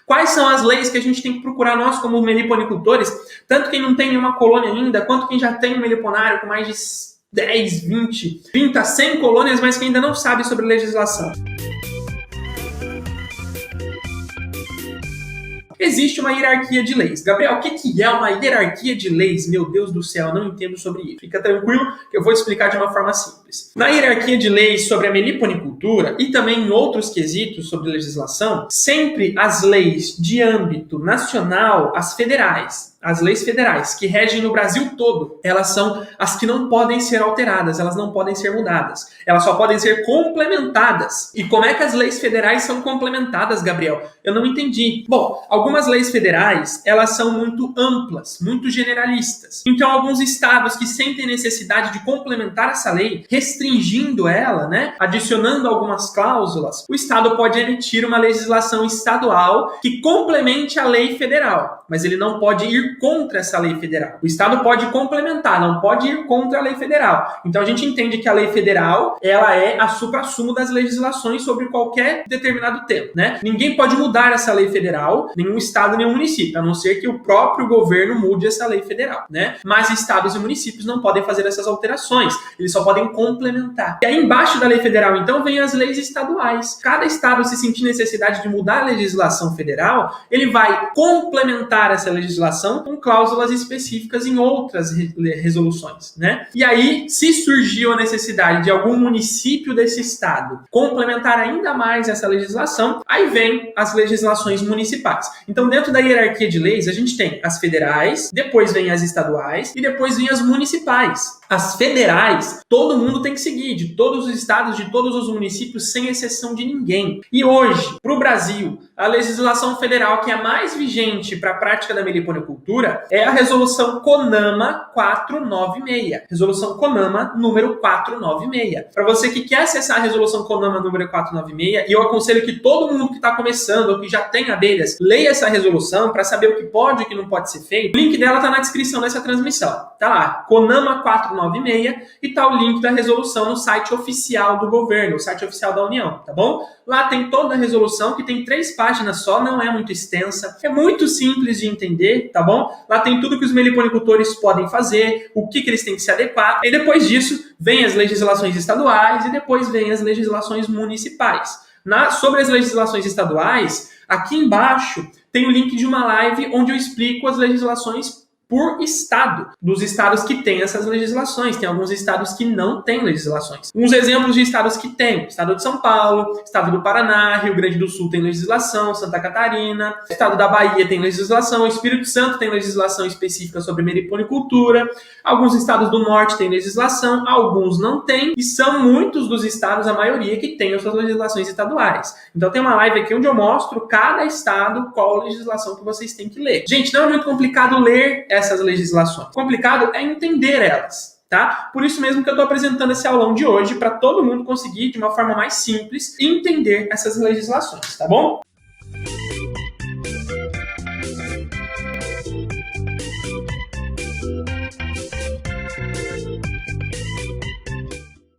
Quais são as leis que a gente tem que procurar nós como meliponicultores, tanto quem não tem nenhuma colônia ainda, quanto quem já tem um meliponário com mais de 10, 20, 30, 100 colônias, mas que ainda não sabe sobre legislação? Existe uma hierarquia de leis. Gabriel, o que é uma hierarquia de leis? Meu Deus do céu, eu não entendo sobre isso. Fica tranquilo que eu vou explicar de uma forma simples. Na hierarquia de leis sobre a meliponicultura e também em outros quesitos sobre legislação, sempre as leis de âmbito nacional, as leis federais, que regem no Brasil todo, elas são as que não podem ser alteradas, elas não podem ser mudadas. Elas só podem ser complementadas. E como é que as leis federais são complementadas, Gabriel? Eu não entendi. Bom, algumas leis federais, elas são muito amplas, muito generalistas. Então, alguns estados que sentem necessidade de complementar essa lei, restringindo ela, adicionando algumas cláusulas, o estado pode emitir uma legislação estadual que complemente a lei federal, mas ele não pode ir contra essa lei federal. O estado pode complementar, não pode ir contra a lei federal. Então a gente entende que a lei federal, ela é a suprassumo das legislações sobre qualquer determinado tema, Ninguém pode mudar essa lei federal, nenhum estado, nenhum município, a não ser que o próprio governo mude essa lei federal, Mas estados e municípios não podem fazer essas alterações, eles só podem complementar. E aí embaixo da lei federal, então, vem as leis estaduais. Cada estado, se sentir necessidade de mudar a legislação federal, ele vai complementar essa legislação com cláusulas específicas em outras resoluções, E aí, se surgiu a necessidade de algum município desse estado complementar ainda mais essa legislação, aí vem as legislações municipais. Então, dentro da hierarquia de leis, a gente tem as federais, depois vem as estaduais e depois vem as municipais. As federais, todo mundo tem que seguir, de todos os estados, de todos os municípios, sem exceção de ninguém. E hoje, para o Brasil, a legislação federal que é mais vigente para a prática da meliponicultura é a Resolução CONAMA 496. Resolução CONAMA número 496. Para você que quer acessar a Resolução CONAMA número 496, e eu aconselho que todo mundo que está começando ou que já tem abelhas, leia essa resolução para saber o que pode e o que não pode ser feito. O link dela está na descrição dessa transmissão. Tá lá, CONAMA 496, e tá o link da resolução no site oficial do governo, o site oficial da União, tá bom? Lá tem toda a resolução, que tem 3 páginas só, não é muito extensa, é muito simples de entender, tá bom? Lá tem tudo que os meliponicultores podem fazer, o que eles têm que se adequar, e depois disso vem as legislações estaduais e depois vem as legislações municipais. Sobre as legislações estaduais, aqui embaixo tem o link de uma live onde eu explico as legislações por estado, dos estados que têm essas legislações. Tem alguns estados que não têm legislações. Uns exemplos de estados que têm: estado de São Paulo, estado do Paraná, Rio Grande do Sul tem legislação, Santa Catarina, estado da Bahia tem legislação, Espírito Santo tem legislação específica sobre meliponicultura, alguns estados do norte têm legislação, alguns não têm, e são muitos dos estados, a maioria, que têm as suas legislações estaduais. Então tem uma live aqui onde eu mostro cada estado qual legislação que vocês têm que ler. Gente, não é muito complicado ler essas legislações. O complicado é entender elas, tá? Por isso mesmo que eu estou apresentando esse aulão de hoje, para todo mundo conseguir, de uma forma mais simples, entender essas legislações, tá bom?